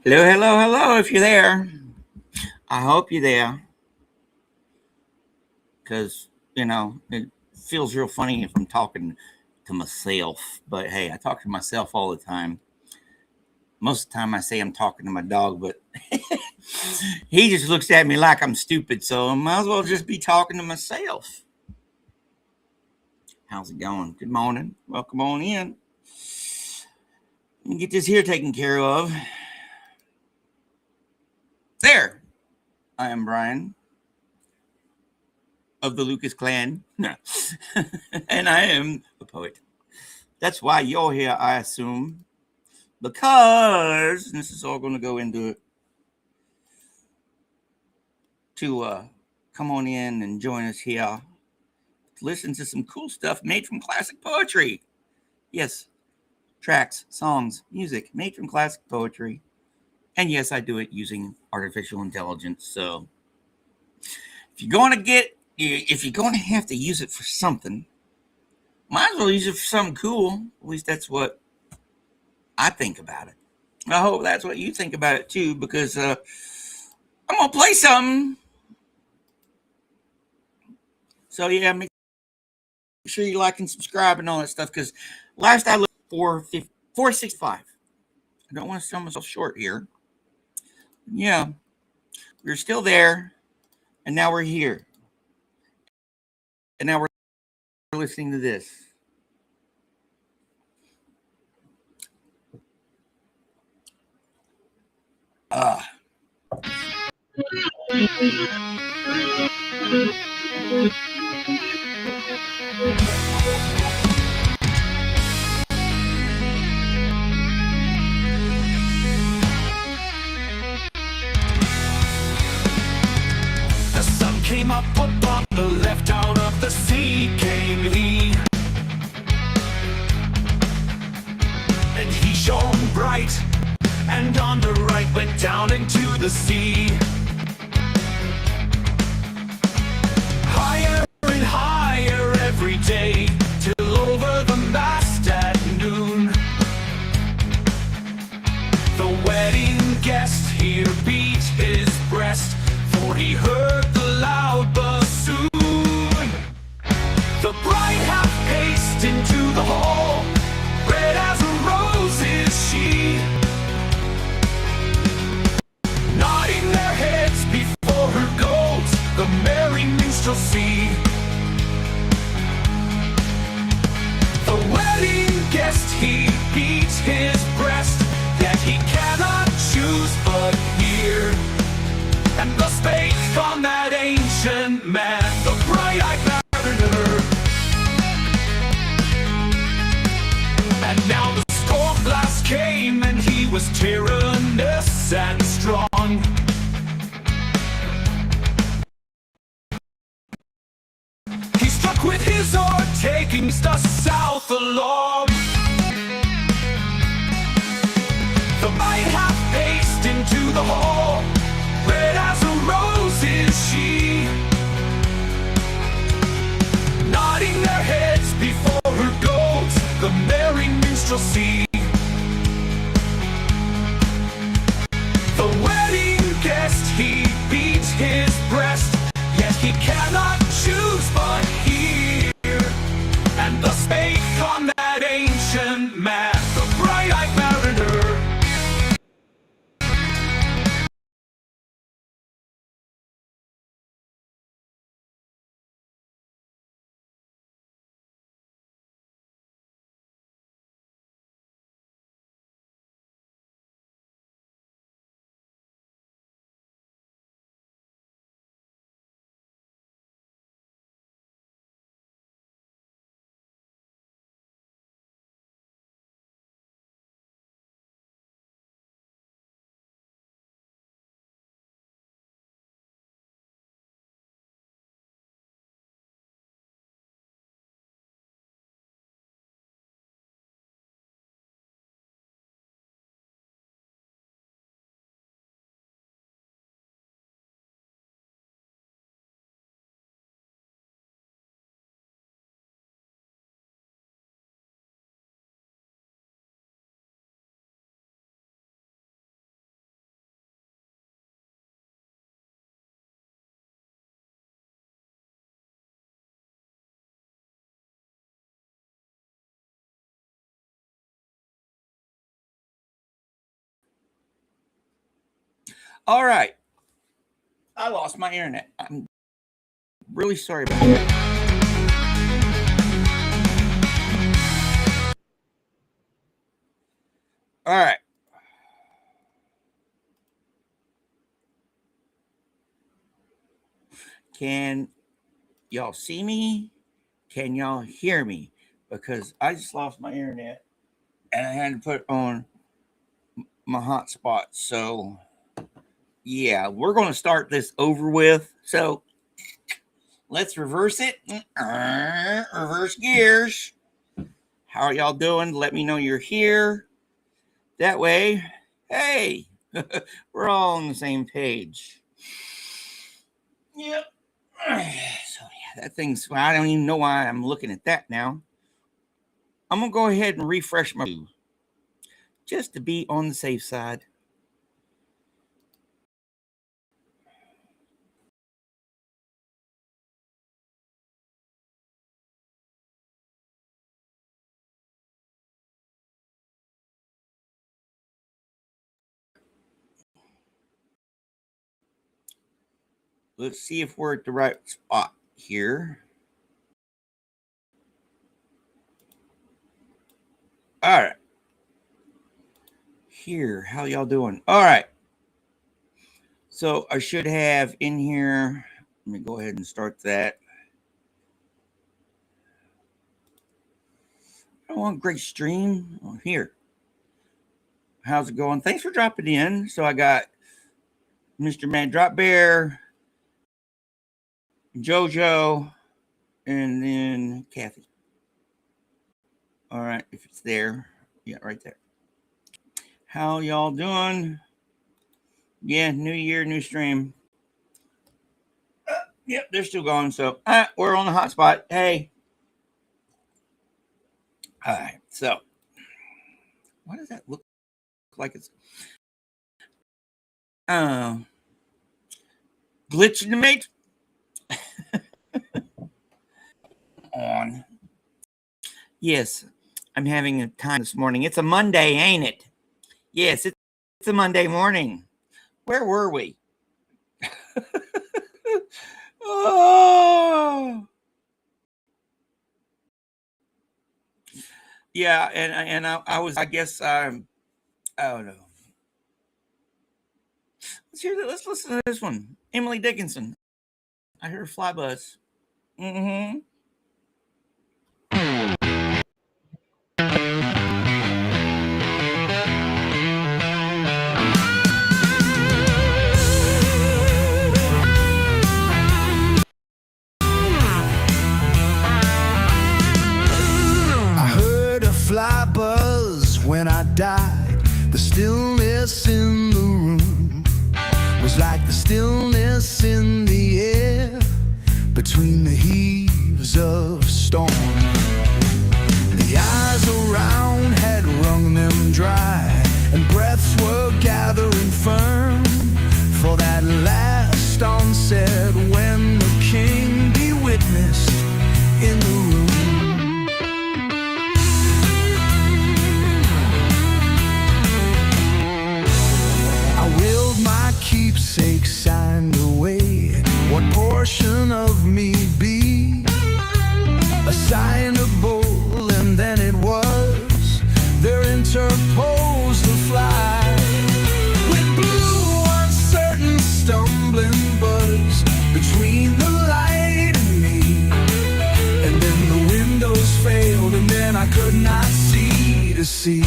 Hello, hello, hello, if you're there. I hope you're there because, it feels real funny if I'm talking to myself. But hey, I talk to myself all the time. Most of the time I say I'm talking to my dog, but he just looks at me like I'm stupid. So I might as well just be talking to myself. How's it going? Good morning. Welcome on in. Let me get this here taken care of. There. I am Brian of the Lucas clan. And I am a poet. That's why you're here, I assume. Because this is all going to go into to come on in and join us here to listen to some cool stuff made from classic poetry. Yes, tracks, songs, music made from classic poetry. And yes, I do it using artificial intelligence. So if you're going to have to use it for something, might as well use it for something cool. At least that's what I think about it. I hope that's what you think about it too, because I'm gonna play something. So yeah, make sure you like and subscribe and all that stuff. Because last I looked, 465. I don't want to sell myself short here. Yeah, we're still there, and now we're here, and now we're listening to this. Uh, The sun came up upon the left, out of the sea came he, and he shone bright, and on the right went down into the sea. Higher and higher every day, till over the mast at noon. The wedding guest here beat his breast, for he heard the loud bassoon. The bride hath paced into the hall, red as a rose is she, nodding their heads before her goes the merry minstrelsy. The wedding guest he beats his breast, yet he cannot choose but hear. And thus spake on that ancient man, the bright-eyed mariner. And now the storm blast came, and he was tyrannous and strong. He struck with his oar, taking the south along. The bride hath paced into the hall, red as a rose is she, nodding their heads before her goes the merry minstrelsy. The wedding guest he beats his breast, yet he cannot choose but hear. And thus spake on that ancient man, the bright-eyed mariner. All right. I lost my internet. I'm really sorry about that. All right. Can y'all see me? Can y'all hear me? Because I just lost my internet and I had to put on my hotspot. So, yeah, we're going to start this over with. So, let's reverse it. Reverse gears. How are y'all doing? Let me know you're here. That way, hey, we're all on the same page. Yep. So, yeah, that thing's, I don't even know why I'm looking at that now. I'm going to go ahead and refresh my just to be on the safe side. Let's see if we're at the right spot here. All right. Here, how y'all doing? All right. So I should have in here, let me go ahead and start that. I want a great stream. Oh, here. How's it going? Thanks for dropping in. So I got Mr. Mad Drop Bear, Jojo, and then Kathy. All right, if it's there. Yeah, right there. How y'all doing? Yeah, new year, new stream. Yep, they're still going. So we're on the hotspot. Hey. All right. So why does that look like it's glitching the mate? On. Yes, I'm having a time this morning. It's a Monday, ain't it? Yes, it's a Monday morning. Where were we? Oh. Yeah, and I was, I guess, I don't know. Let's listen to this one. Emily Dickinson. I heard Fly Buzz. Mm-hmm. Fly buzz when I died. The stillness in the room was like the stillness in the air between the heaves of storm. The eyes around had wrung them dry, and breaths were gathering firm for that last onset when the king be witnessed in the room. Keepsake signed away. What portion of me be assignable? And then it was there interposed the fly with blue uncertain stumbling buzz between the light and me. And then the windows failed, and then I could not see to see.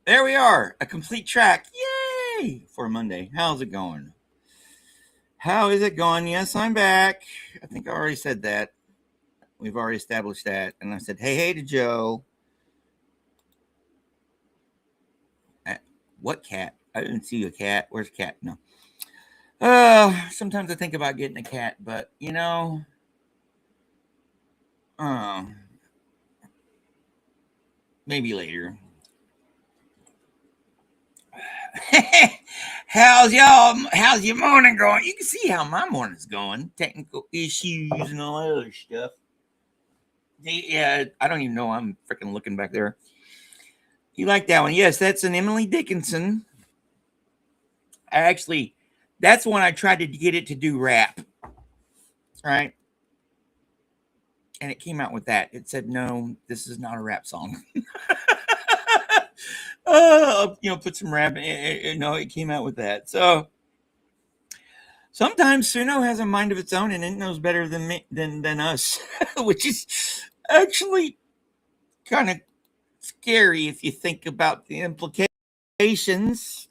there we are, a complete track. Yay! For Monday. How's it going? How is it going? Yes, I'm back. I think I already said that. We've already established that. And I said, hey to Joe. What cat? I didn't see a cat. Where's cat? No. Sometimes I think about getting a cat, but maybe later. How's your morning going? You can see how my morning's going. Technical issues and all that other stuff. Yeah, I don't even know. I'm freaking looking back there. You like that one? Yes, that's an Emily Dickinson. That's one I tried to get it to do rap. Right? And it came out with that. It said, no, this is not a rap song. Put some rap. No, it came out with that. So sometimes Suno has a mind of its own and it knows better than us, which is actually kind of scary if you think about the implications.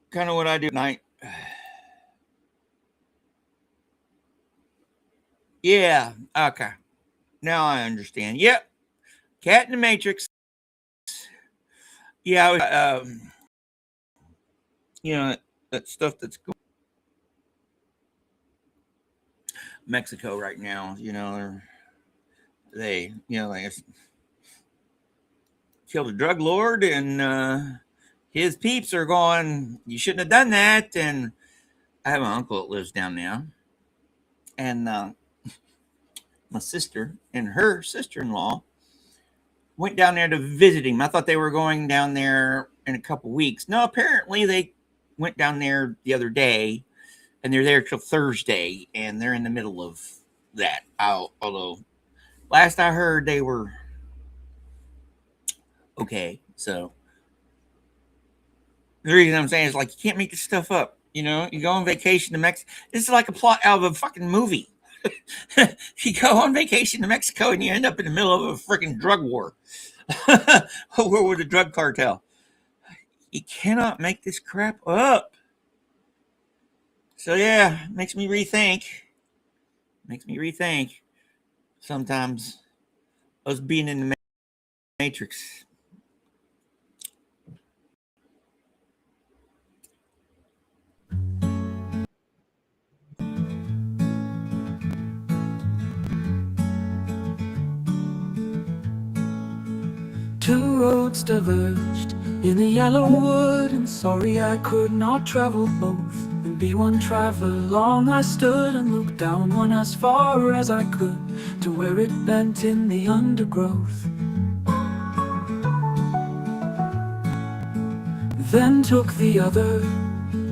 Kind of what I do at night. Yeah. Okay. Now I understand. Yep. Cat in the Matrix. Yeah. That stuff that's going Mexico right now. They killed a drug lord, and his peeps are going, you shouldn't have done that. And I have an uncle that lives down there, and my sister and her sister-in-law went down there to visit him. I thought they were going down there in a couple weeks. No, apparently they went down there the other day, and they're there till Thursday, and they're in the middle of that. Although last I heard, they were okay. So the reason I'm saying is, like, you can't make this stuff up. You go on vacation to Mexico. This is like a plot out of a fucking movie. You go on vacation to Mexico and you end up in the middle of a freaking drug war. War with a drug cartel. You cannot make this crap up. So yeah, makes me rethink sometimes us being in the Matrix. Two roads diverged in the yellow wood, and sorry I could not travel both. And be one travel along I stood and looked down one as far as I could to where it bent in the undergrowth. Then took the other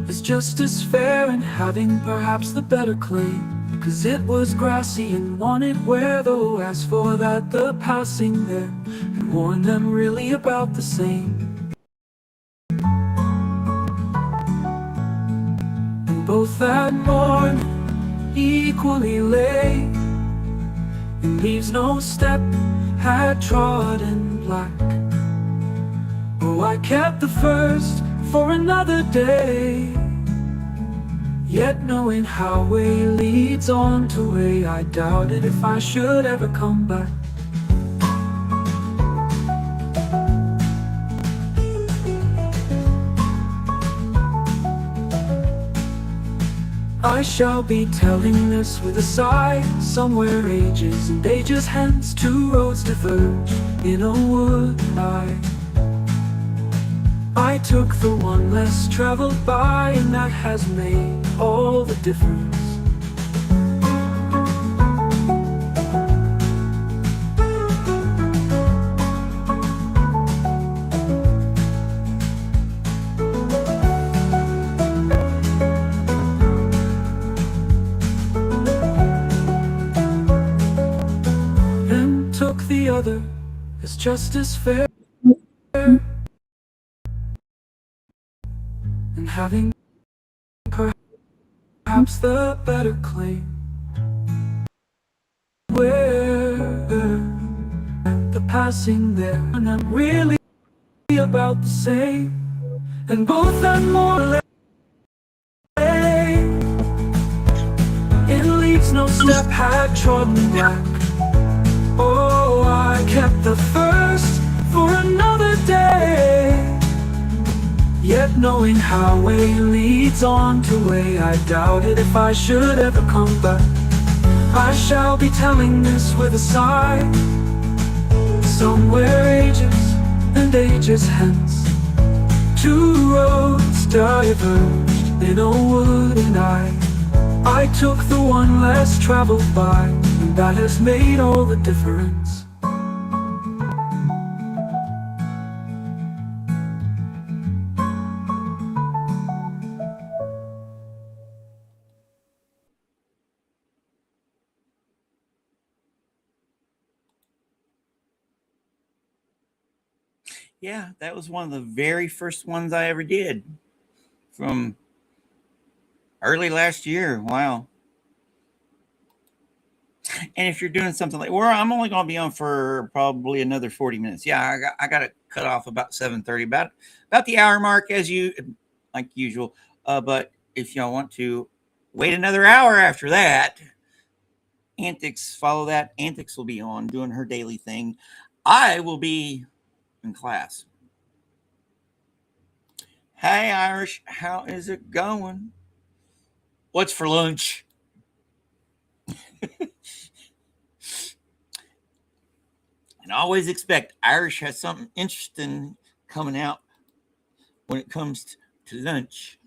as just as fair and having perhaps the better claim, 'cause it was grassy and wanted wear, though as for that the passing there had warned them really about the same. And both that morning equally lay in leaves no step had trodden black. Oh, I kept the first for another day, yet knowing how way leads on to way, I doubted if I should ever come back. I shall be telling this with a sigh, somewhere ages and ages hence, two roads diverge in a wood. I took the one less traveled by, and that has made all the difference. And took the other as just as fair, and having perhaps the better claim, where the past passing there, and I'm really about the same, and both are more or less. It leaves no step had trodden black. Oh, I kept the first for another day. Yet knowing how way leads on to way, I doubted if I should ever come back. I shall be telling this with a sigh. Somewhere ages and ages hence, two roads diverged in a wood, and I took the one less traveled by, and that has made all the difference. Yeah, that was one of the very first ones I ever did from early last year. Wow. And if you're doing something like, well, I'm only going to be on for probably another 40 minutes. Yeah, I got to cut off about 7:30, about the hour mark, as you like usual. But if y'all want to wait another hour after that, Antics, follow that. Antics will be on doing her daily thing. I will be in class. Hey, Irish, how is it going? What's for lunch? And always expect Irish has something interesting coming out when it comes to lunch.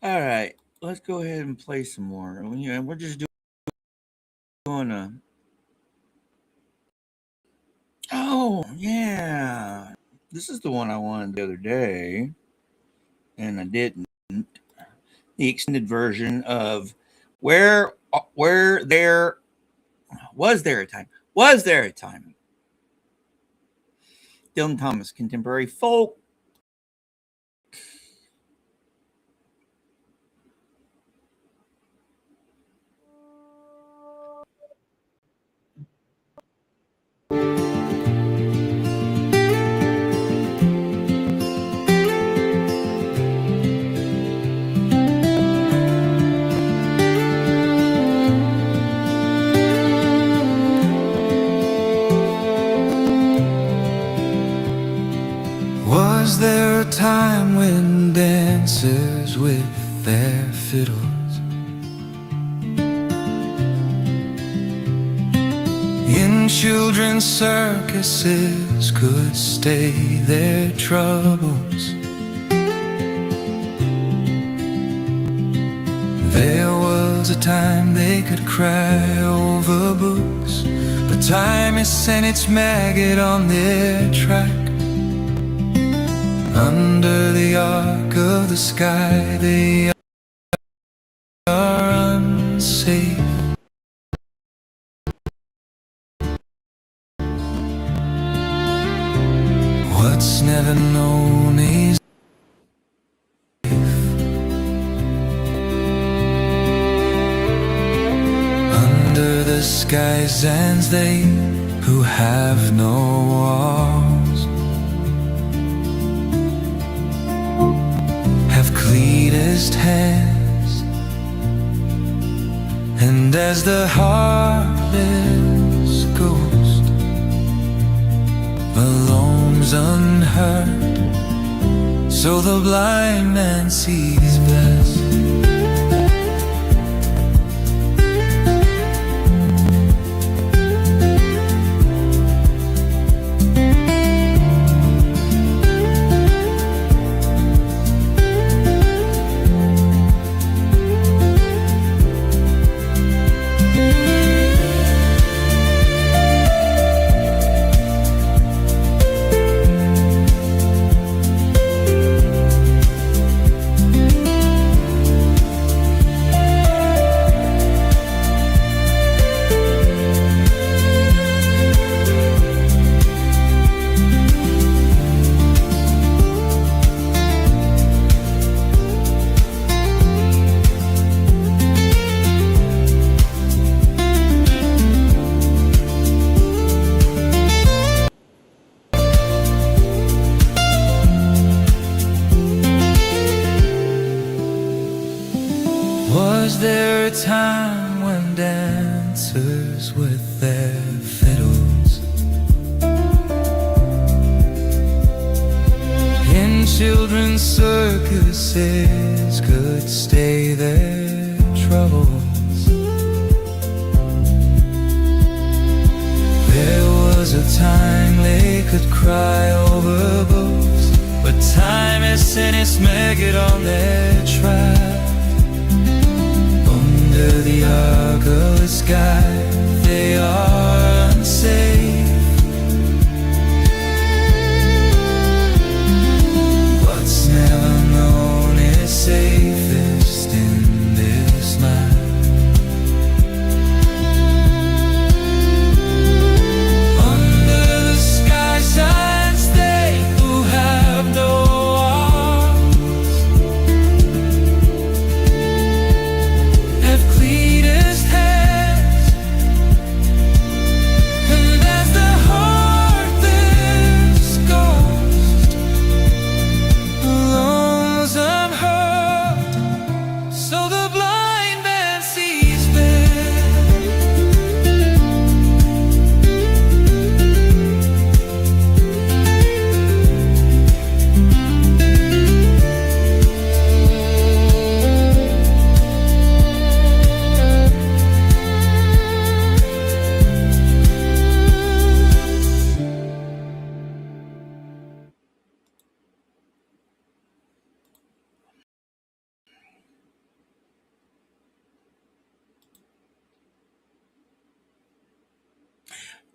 All right, let's go ahead and play some more. We're just doing a. Oh, yeah. This is the one I wanted the other day, and I didn't. The extended version of where there was there a time. Was there a time? Dylan Thomas, contemporary folk. Was there a time when dancers with their fiddles in children's circuses could stay their troubles? There was a time they could cry over books, but time has sent its maggot on their track. Under the arc of the sky, they are unsafe. What's never known is safe. Under the sky stands they who have no walls, have cleanest hands, and as the heartless ghost belongs unhurt, so the blind man sees best. time when dancers with their fiddles in children's circuses could stay their troubles. There was a time they could cry over books, but time has sent its maggot on their track. Under the arc of the sky, they are unsafe. What's never known is safest in this life. Under the sky shines they who have no arms, have cleanest hands, and as the heartless ghost, the lonesome hurt, so the blind man sees fair.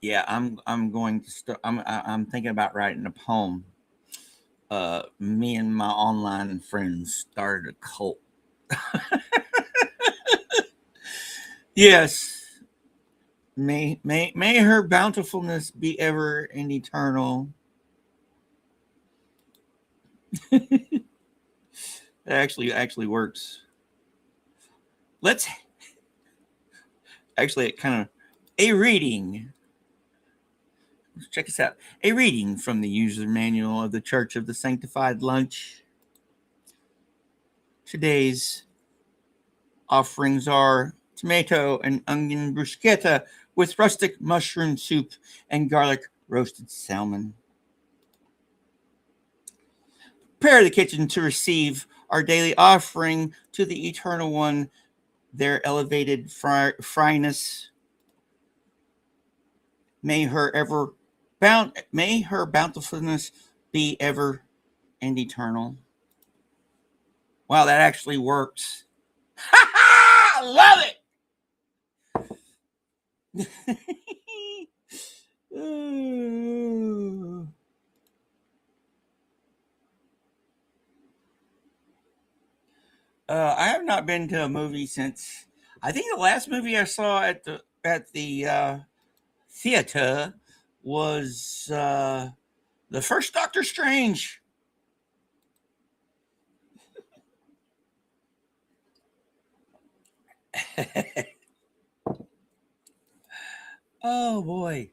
Yeah, I'm going to start. I'm thinking about writing a poem. Me and my online friends started a cult. Yes, may her bountifulness be ever and eternal. It actually works. Let's actually it kind of a reading. Check this out. A reading from the user manual of the Church of the Sanctified Lunch. Today's offerings are tomato and onion bruschetta with rustic mushroom soup and garlic roasted salmon. Prepare the kitchen to receive our daily offering to the Eternal One, their elevated fryness. May her bountifulness be ever and eternal. Wow, that actually works. I love it. Ooh. I have not been to a movie since I think the last movie I saw at the theater was the first Doctor Strange. Oh boy.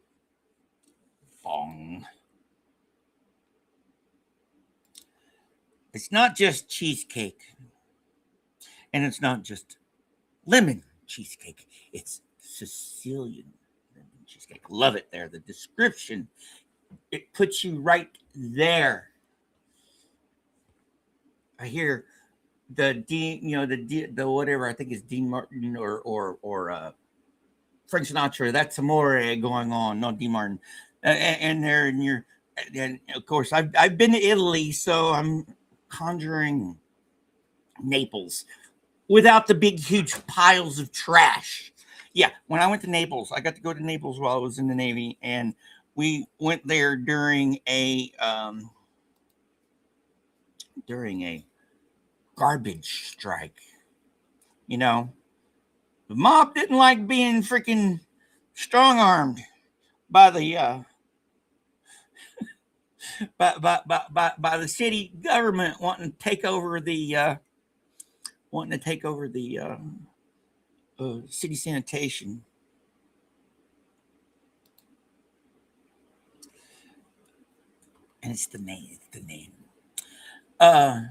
Bong. It's not just cheesecake. And it's not just lemon cheesecake. It's Sicilian lemon cheesecake. Love it there. The description, it puts you right there. I hear the Dean, the whatever I think is Dean Martin or Frank Sinatra. That's Amore going on. No, Dean Martin, and there and you're, and of course I've been to Italy, so I'm conjuring Naples without the big huge piles of trash. Yeah, when I went to Naples, I got to go to Naples while I was in the Navy, and we went there during a garbage strike. The mob didn't like being freaking strong armed by the by the city government wanting to take over the city sanitation. And it's the name. It's the name. Uh,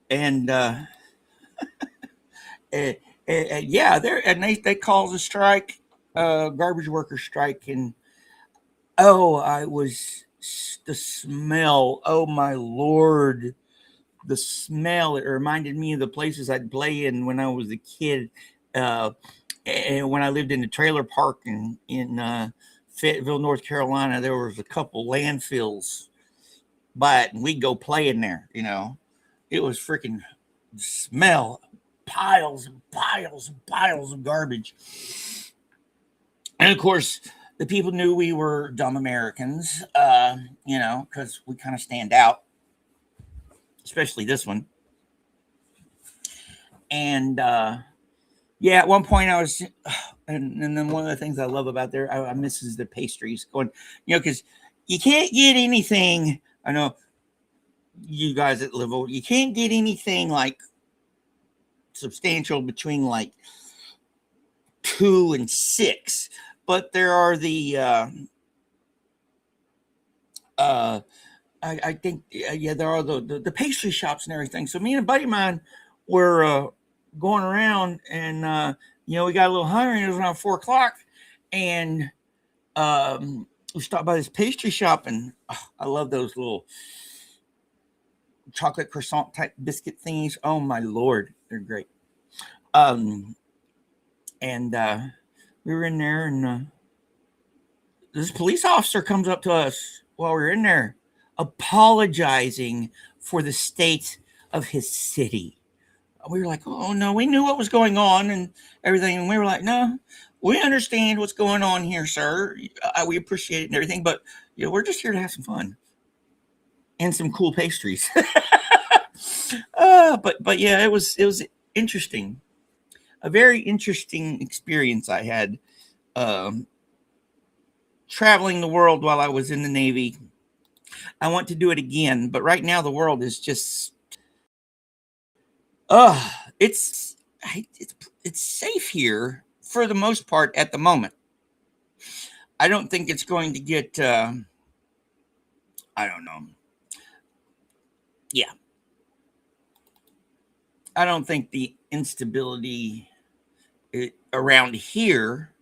and Yeah, they called a strike, garbage worker strike, and oh, I was the smell. Oh my lord, the smell. It reminded me of the places I'd play in when I was a kid, uh, and when I lived in the trailer park in Fayetteville, North Carolina. There was a couple landfills, but we'd go play in there. It was freaking smell, piles and piles and piles of garbage. And of course, the people knew we were dumb Americans, because we kind of stand out, especially this one. And yeah, at one point I was, and then one of the things I love about there, I miss is the pastries going, because you can't get anything. I know you guys at Liverpool, you can't get anything like substantial between like 2 and 6, but there are the I think yeah, there are the pastry shops and everything. So me and a buddy of mine were going around, and we got a little hungry. It was around 4 o'clock, and we stopped by this pastry shop, and I love those little chocolate croissant type biscuit thingies. Oh my lord, they're great. And we were in there, and this police officer comes up to us while we were in there, apologizing for the state of his city. We were like, oh no, we knew what was going on and everything. And we were like, no, we understand what's going on here, sir. We appreciate it and everything, but we're just here to have some fun and some cool pastries. But yeah, it was interesting. A very interesting experience I had traveling the world while I was in the Navy. I want to do it again, but right now the world is just uh it's it's safe here for the most part at the moment. I don't think it's going to get I don't know. Yeah. I don't think the instability around here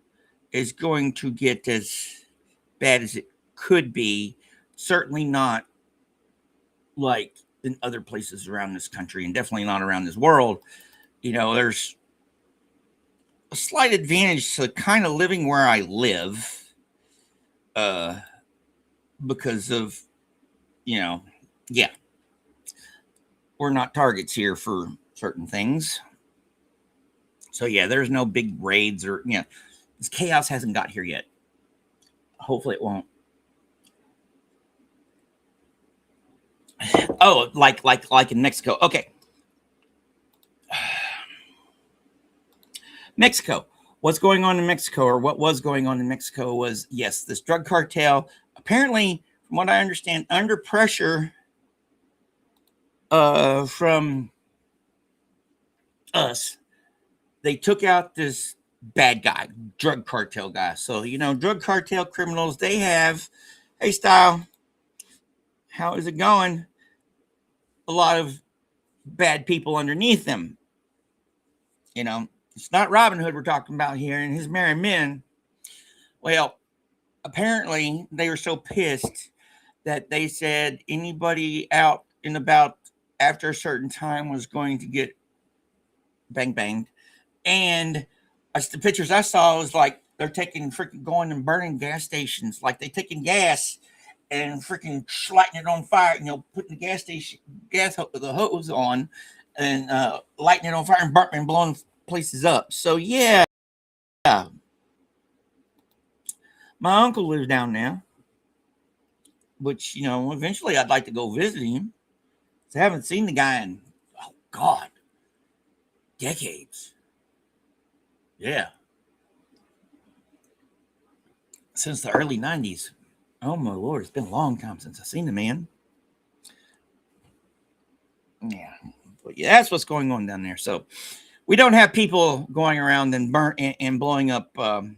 is going to get as bad as it could be. Certainly not like in other places around this country, and definitely not around this world. There's a slight advantage to kind of living where I live, uh, because of, yeah, we're not targets here for certain things. So yeah, there's no big raids or this chaos hasn't got here yet. Hopefully it won't. Oh, like in Mexico. Okay. Mexico. What's going on in Mexico, or what was going on in Mexico, was, yes, this drug cartel, apparently, from what I understand, under pressure from us, they took out this bad guy, drug cartel guy. So, drug cartel criminals, they have, hey, Style, how is it going? A lot of bad people underneath them. It's not Robin Hood we're talking about here and his merry men. Well, apparently they were so pissed that they said anybody out and about after a certain time was going to get bang banged. And the pictures I saw was like they're taking freaking going and burning gas stations, like they taking gas and freaking lighting it on fire. Putting the the hose on, and lighting it on fire and blowing places up. So yeah, my uncle lives down there, which eventually I'd like to go visit him. I haven't seen the guy in, oh God, decades. Yeah, since the early '90s. Oh my lord, it's been a long time since I've seen the man. Yeah, but yeah, that's what's going on down there. So we don't have people going around and blowing up and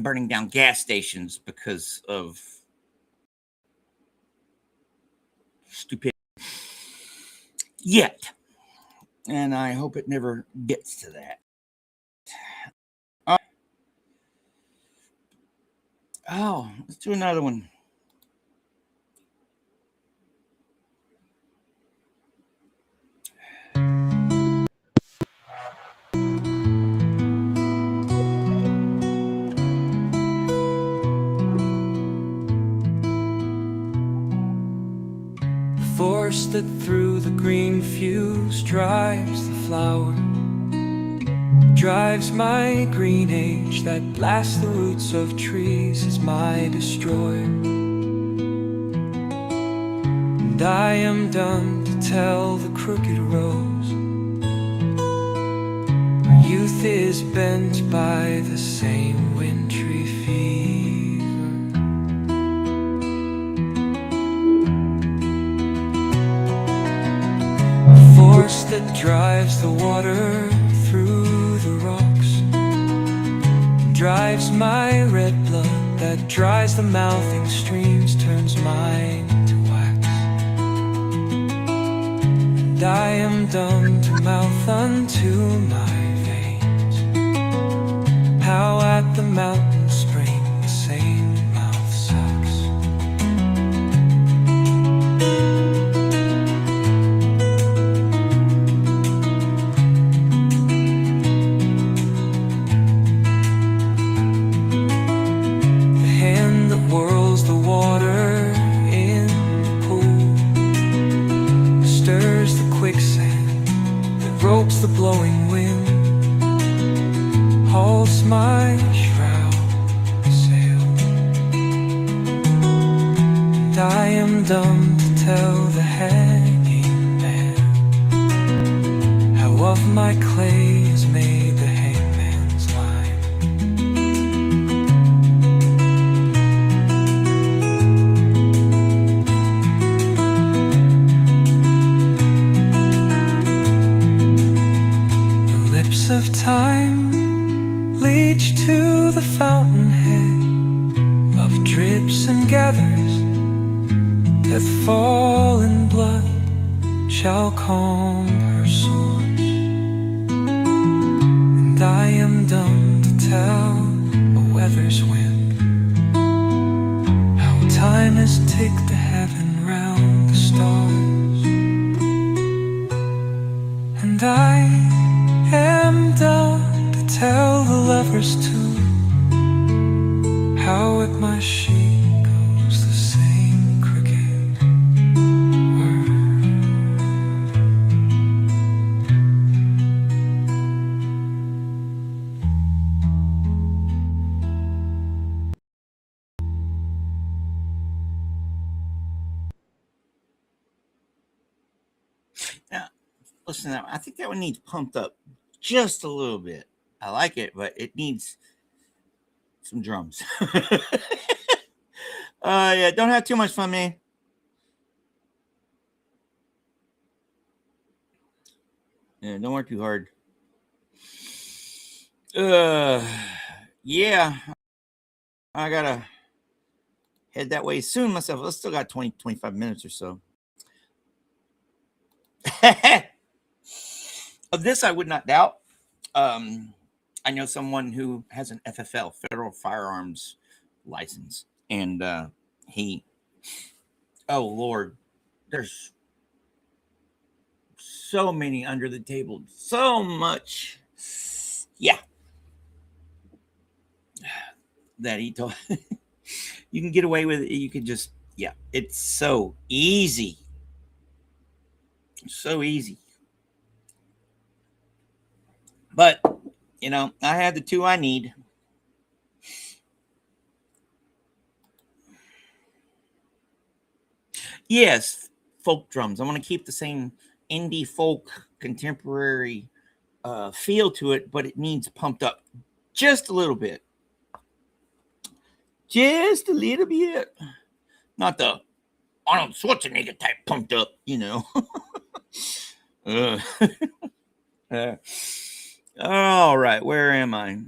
burning down gas stations because of stupidity yet. and I hope it never gets to that. Oh, let's do another one. Force that through the green fuse drives the flower, drives my green age that blasts the roots of trees is my destroyer. And I am done to tell the crooked rows where youth is bent by the same wintry fever. Force that drives the water through the rocks, drives my red blood that dries the mouthing streams, turns mine to wax. And I am done to mouth unto my veins how at the mountain spring the same mouth sucks. Whirls the water in the pool, stirs the quicksand that ropes the blowing wind, hauls my shroud sail. And I am dumb to tell the hanging man how of my clay is made the hangman's line. Of time leach to the fountainhead of drips and gathers that fall in blood shall calm her source. And I am dumb to tell a weather's wind how time has ticked the heaven round the stars. And I am done to tell the lovers too how at my sheet goes the same crooked word. Now, listen, I think that one needs pumped up just a little bit. I like it, but it needs some drums. Yeah, don't have too much fun, man. Yeah, don't work too hard. Yeah, I gotta head that way soon myself. Let's still got 20, 25 minutes or so. Of this, I would not doubt. I know someone who has an FFL, Federal Firearms License, and he, oh Lord, there's so many under the table, so much, yeah, that he told you can get away with it. You can just, yeah, it's so easy, so easy. But you know, I have the two I need. Yes, folk drums. I want to keep the same indie folk contemporary feel to it, but it needs pumped up just a little bit. Just a little bit. Not the Arnold Schwarzenegger type pumped up, you know. All right, where am I?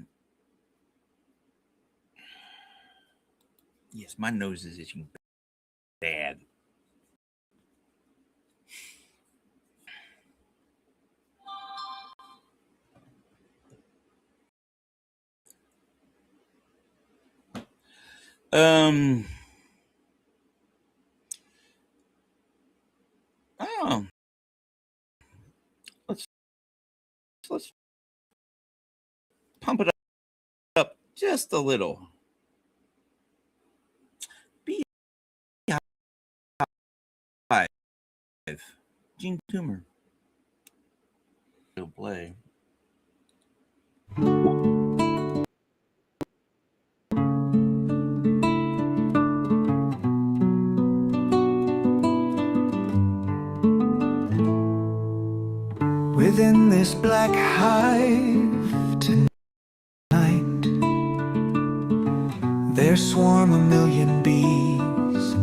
Yes, my nose is itching bad. Um. Oh, let's let's pump it up just a little. Beehive. Gene Tumor. It'll play. Within this black hive tonight, there swarm a million bees.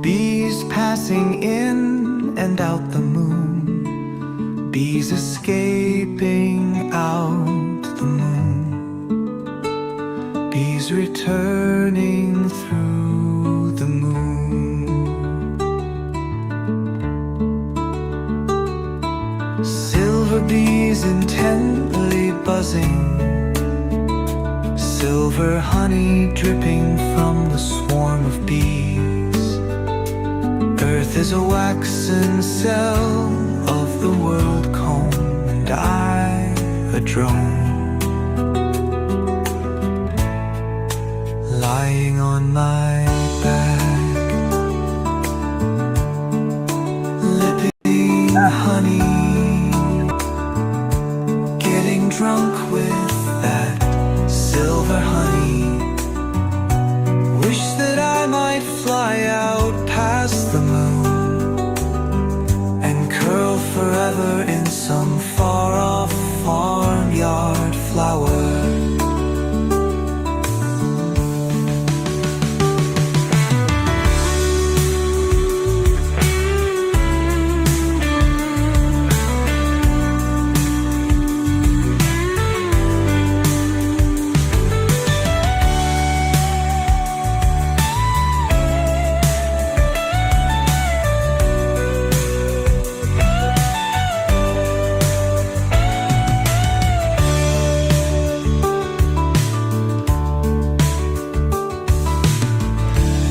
Bees passing in and out the moon, bees escaping out the moon, bees returning through the moon. Silver bees intently buzzing, silver honey dripping from the swarm of bees. Earth is a waxen cell of the world comb, and I a drone, lying on my back, lipping honey, getting drunk with that silver honey. Wish that I might fly out past the moon and curl forever in some far-off farmyard flower.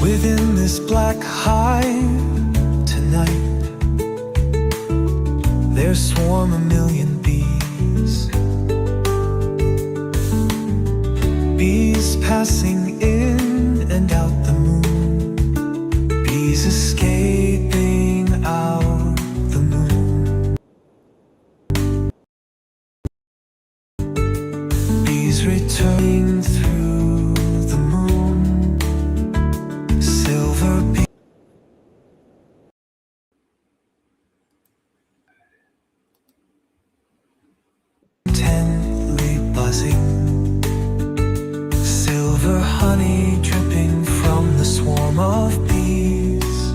Within this black hive tonight, there swarm a million bees. Bees passing in and out the moon, bees escaping out the moon, bees returning through the moon, silver bees. Intently buzzing, silver honey dripping from the swarm of bees.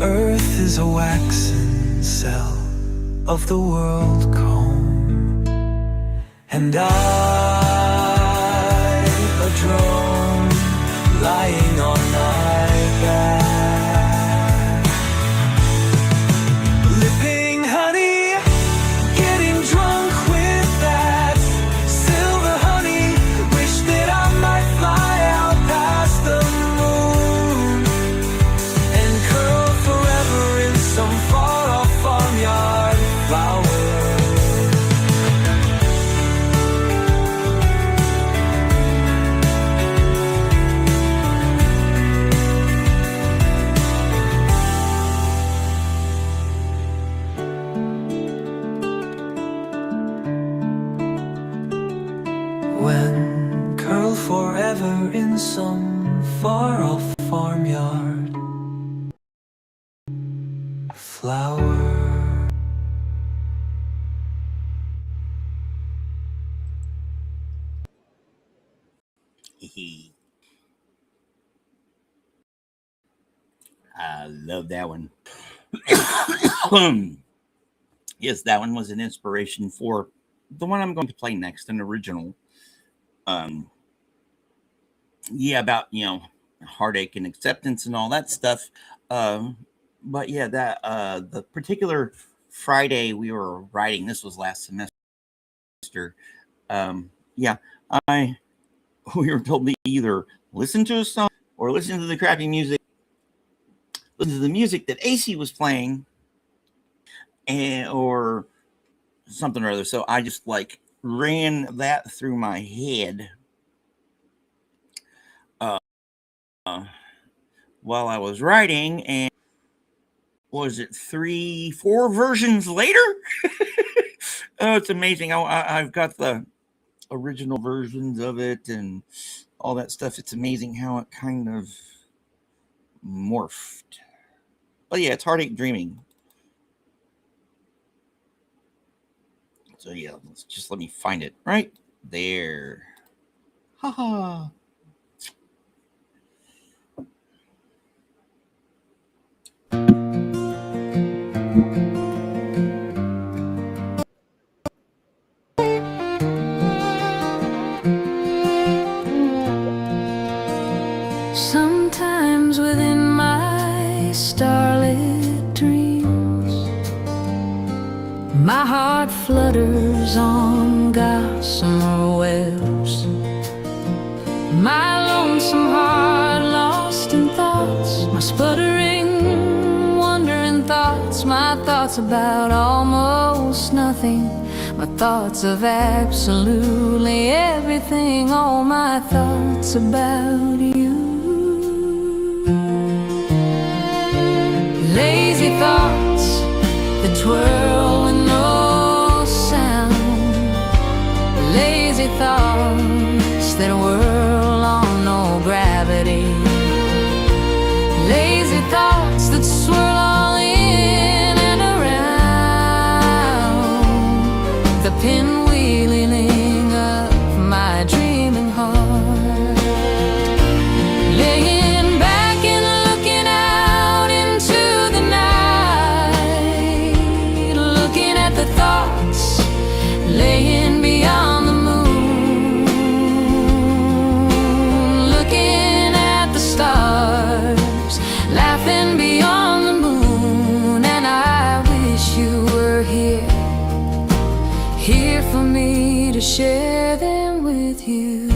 Earth is a waxen cell of the world comb, and I a drone, lying on my back, lipping honey, getting drunk with that silver honey. Wish that I might fly out past the moon and curl forever in some far-off farmyard flower. When curl forever in some far-off farmyard flower. I love that one. Yes, that one was an inspiration for the one I'm going to play next, an original. Yeah, about heartache and acceptance and all that stuff. But yeah, that the particular Friday we were writing, this was last semester. Yeah, I we were told to either listen to a song or listen to the crappy music, listen to the music that AC was playing, or something or other. So I just like ran that through my head while I was writing, and was it 3-4 versions later? Oh, it's amazing. I've got the original versions of it and all that stuff. It's amazing how it kind of morphed. But yeah, it's Heartache Dreaming. So yeah, just let me find it right there. Haha. Sometimes within my starlit dreams, my heart flutters on gossamer webs. My lonesome heart lost in thoughts, my sputtering, wandering thoughts, my thoughts about almost nothing, my thoughts of absolutely everything, all my thoughts about you. Lazy thoughts that twirl with no sound, lazy thoughts that whirl on no gravity, lazy thoughts that swirl all in and around the pinwheeling of my dreaming heart. Laying back and looking out into the night, looking at the thoughts laying beyond the moon, looking at the stars, laughing beyond the moon. And I wish you were here, here for me to share them with you.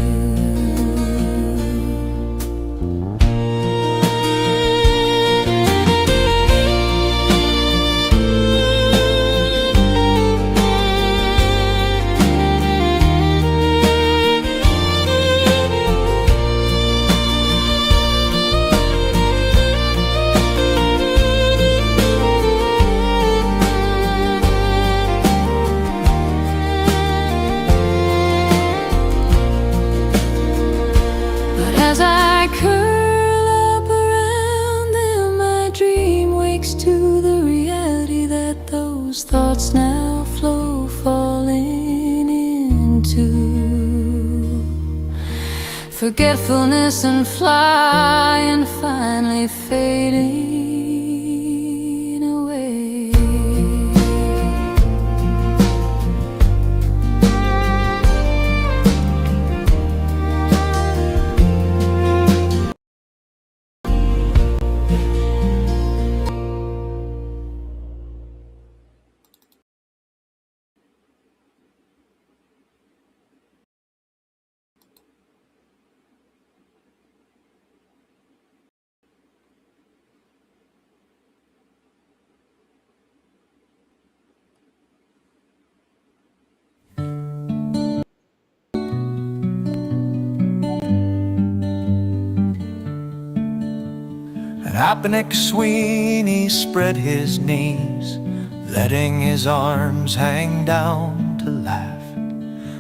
As I curl up around them, my dream wakes to the reality that those thoughts now flow, falling into forgetfulness and flying, finally fading away. Apnick Sweeney spread his knees, letting his arms hang down to laugh.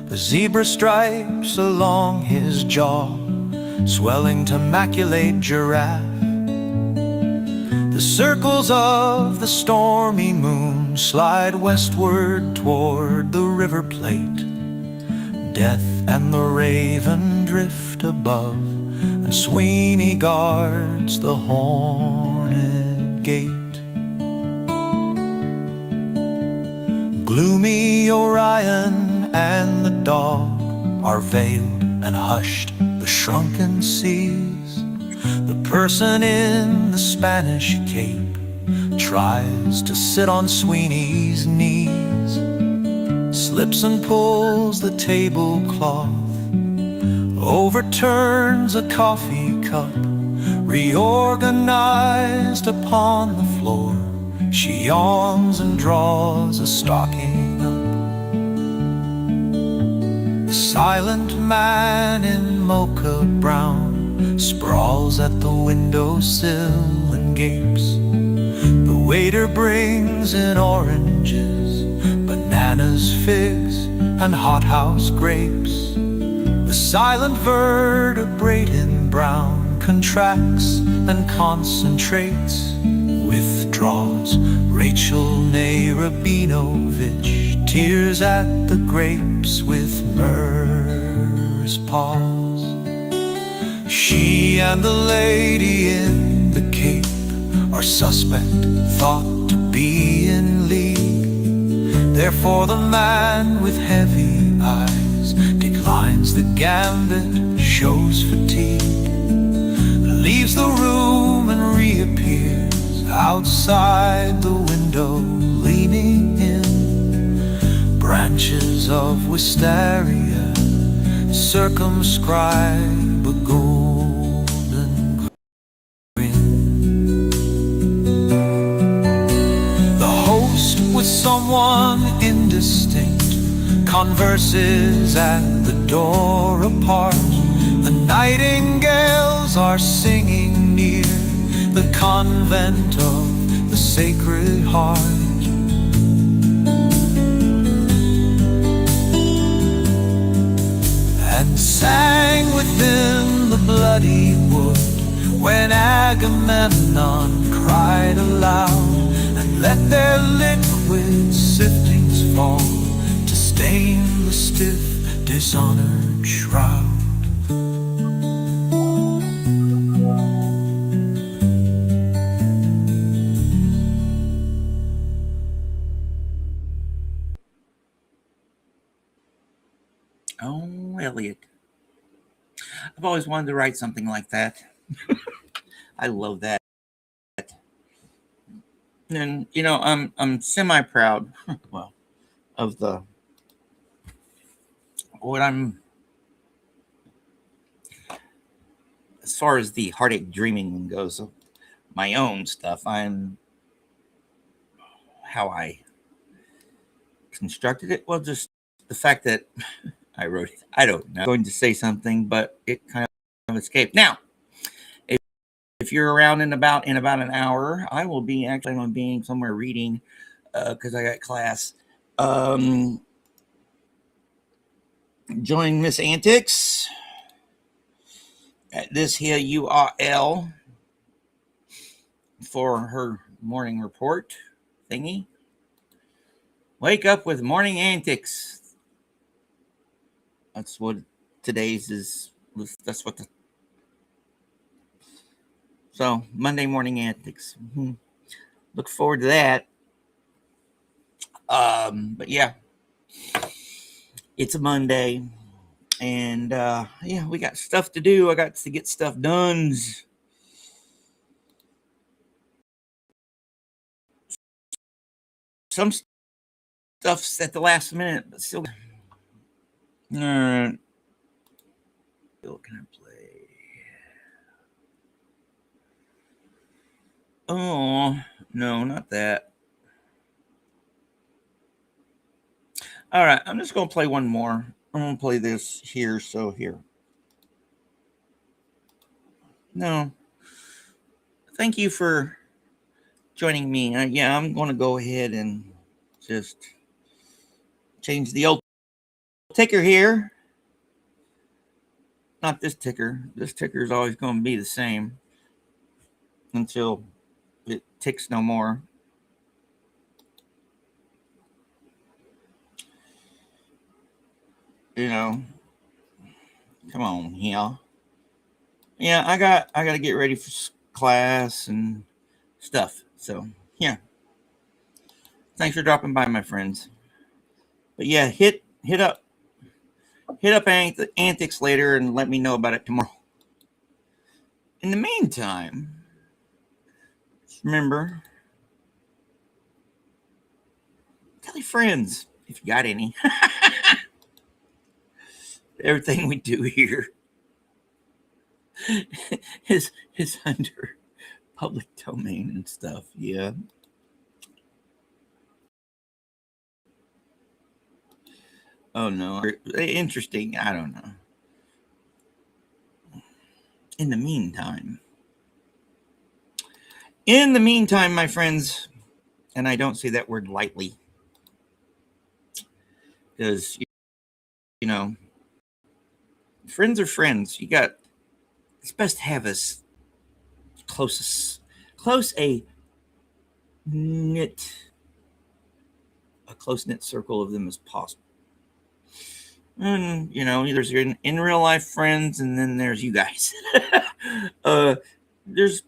The zebra stripes along his jaw, swelling to maculate giraffe. The circles of the stormy moon slide westward toward the river plate. Death and the raven drift above, and Sweeney guards the horned gate. Gloomy Orion and the dog are veiled and hushed, the shrunken seas. The person in the Spanish cape tries to sit on Sweeney's knees, slips and pulls the tablecloth overturns a coffee cup, reorganized upon the floor. She yawns and draws a stocking up. The silent man in mocha brown sprawls at the windowsill and gapes. The waiter brings in oranges, bananas, figs, and hothouse grapes. The silent vertebrate in brown contracts and concentrates, withdraws. Rachel Rabinovich tears at the grapes with myrrh's paws. She and the lady in the cape are suspect, thought to be in league. Therefore the man with heavy eyes declines the gambit, shows fatigue, leaves the room and reappears outside the window, leaning in. Branches of wisteria circumscribe a golden grin. The host with someone indistinct converses at the door apart. The nightingales are singing near the convent of the Sacred Heart. And sang within the bloody wood when Agamemnon cried aloud and let their liquid siftings fall to stain the stiff, dishonored shroud. Oh, Elliot. I've always wanted to write something like that. I love that. And you know, I'm semi proud, well, of the what I'm, as far as the heartache dreaming goes, of my own stuff. I'm how I constructed it. Well, just the fact that I wrote it. I don't know. I'm going to say something, but it kind of escaped. Now, if you're around in about an hour, I will be actually on being somewhere reading because I got class. Join Miss Antics at this here URL for her morning report thingy. Wake up with morning antics. That's what today's is. That's what the. So Monday morning antics. Look forward to that. But yeah, it's a Monday, and yeah, we got stuff to do. I got to get stuff done. Some stuff's at the last minute, but still. All right. What can I play? Oh, no, not that. All right, I'm just going to play one more. I'm going to play this here, so here. No. Thank you for joining me. Yeah, I'm going to go ahead and just change the old ticker here. Not this ticker. This ticker is always going to be the same until it ticks no more. You know, come on here. Yeah, I got to get ready for class and stuff. So yeah, thanks for dropping by, my friends. But yeah, hit up Antics later and let me know about it tomorrow. In the meantime, just remember, tell your friends if you got any. Everything we do here. is under public domain and stuff. Yeah. Oh no. Interesting. I don't know. In the meantime, my friends, and I don't say that word lightly, because you know, friends are friends. It's best to have as close a close knit circle of them as possible. And there's your in real life friends, and then there's you guys. There's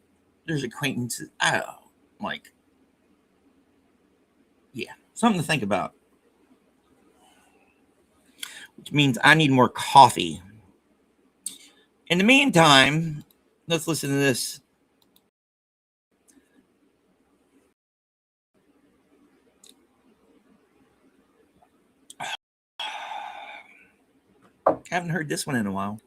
acquaintances. I don't know, something to think about. Which means I need more coffee. In the meantime, let's listen to this. Haven't heard this one in a while.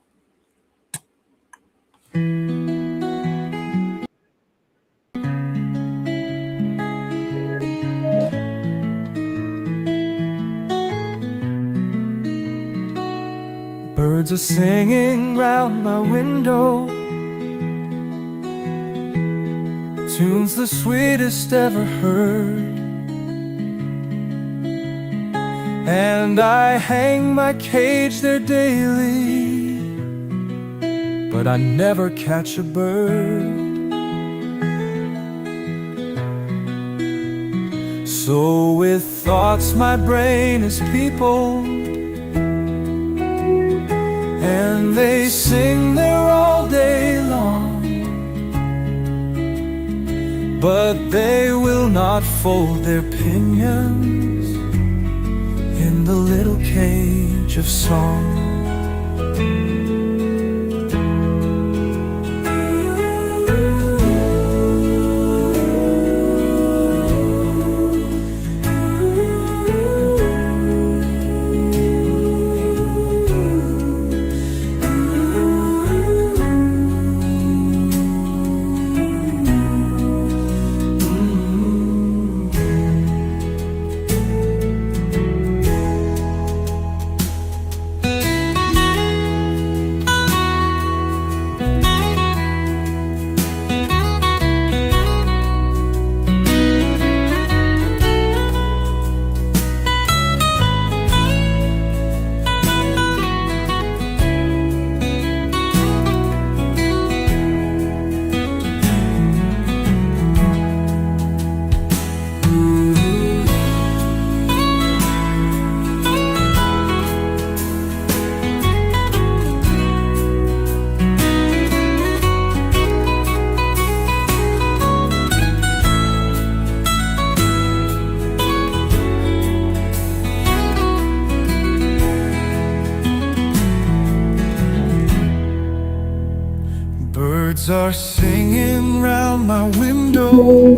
Birds are singing round my window, tunes the sweetest ever heard. And I hang my cage there daily, but I never catch a bird. So with thoughts my brain is peopled, and they sing there all day long, but they will not fold their pinions in the little cage of song. Birds are singing round my window,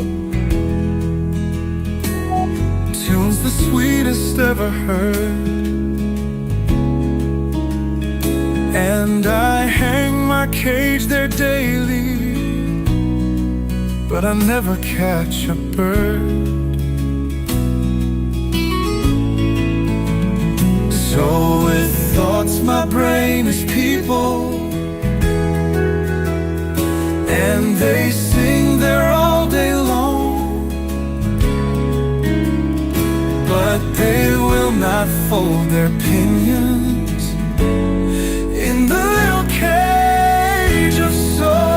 tunes the sweetest ever heard. And I hang my cage there daily, but I never catch a bird. So with thoughts my brain is peopled, and they sing there all day long, but they will not fold their pinions in the little cage of song.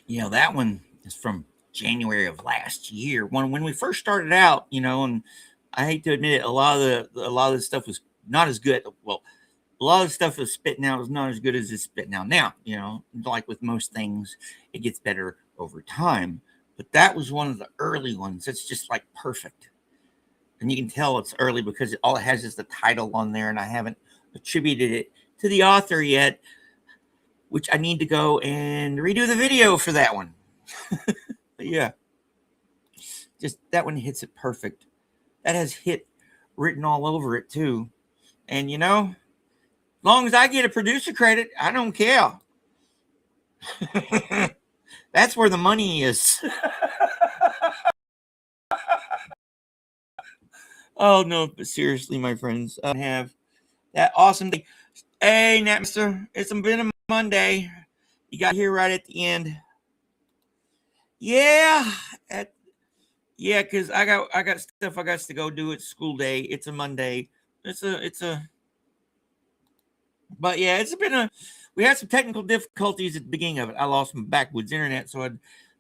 That one is from January of last year when we first started out. And I hate to admit it, a lot of the stuff was not as good. Well, a lot of the stuff was spitting out is not as good as it's spitting out now. Like with most things, it gets better over time. But that was one of the early ones. It's just like perfect. And you can tell it's early because all it has is the title on there, and I haven't attributed it to the author yet, which I need to go and redo the video for that one. But yeah, just that one hits it perfect. That has hit written all over it too. And as long as I get a producer credit, I don't care. That's where the money is. Oh no, but seriously, my friends, I have that awesome day. Hey, Napster, it's been a Monday. You got here right at the end. Yeah, because I got stuff I got to go do. It's school day. It's a Monday. But yeah, we had some technical difficulties at the beginning of it. I lost my backwoods internet,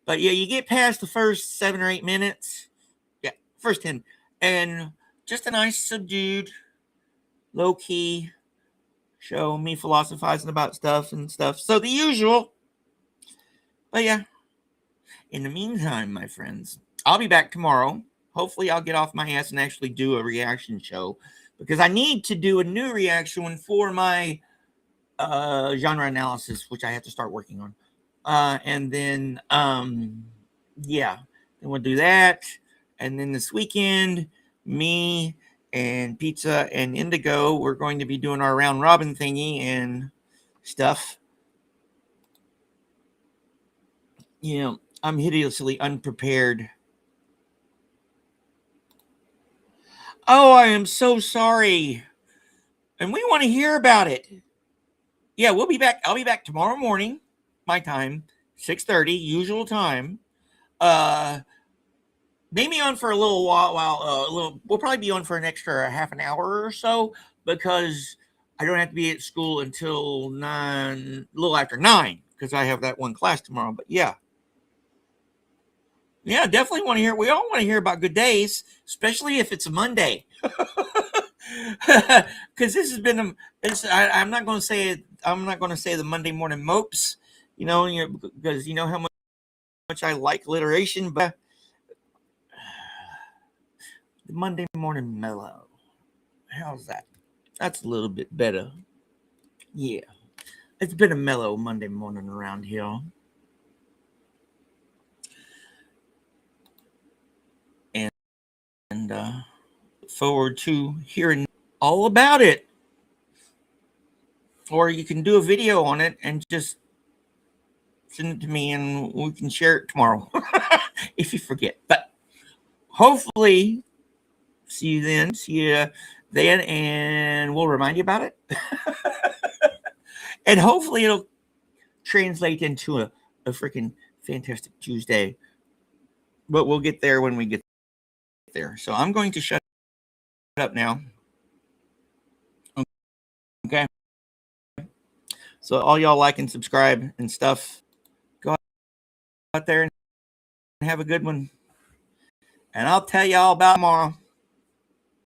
but yeah, you get past the first 7 or 8 minutes. Yeah, first 10, and just a nice, subdued, low key show, me philosophizing about stuff. So the usual. But yeah, in the meantime, my friends, I'll be back tomorrow. Hopefully, I'll get off my ass and actually do a reaction show, because I need to do a new reaction one for my genre analysis, which I have to start working on. And then, yeah, then we'll do that. And then this weekend, me and Pizza and Indigo, we're going to be doing our round robin thingy and stuff. I'm hideously unprepared. Oh, I am so sorry. And we want to hear about it. Yeah, we'll be back. I'll be back tomorrow morning, my time, 6:30, usual time. Maybe on for a little while. We'll probably be on for an extra half an hour or so, because I don't have to be at school until 9, a little after 9, because I have that one class tomorrow. But yeah, definitely want to hear. We all want to hear about good days, especially if it's a Monday. Because this has been I'm not going to say the Monday morning mopes, because you know how much I like alliteration, but the Monday morning mellow. How's that? That's a little bit better. Yeah, it's been a mellow Monday morning around here. And look forward to hearing all about it. Or you can do a video on it and just send it to me, and we can share it tomorrow if you forget. But hopefully, see you then, and we'll remind you about it. And hopefully it'll translate into a freaking fantastic Tuesday. But we'll get there when we get there. So I'm going to shut up now. Okay. So all y'all like and subscribe and stuff, go out there and have a good one. And I'll tell y'all about tomorrow.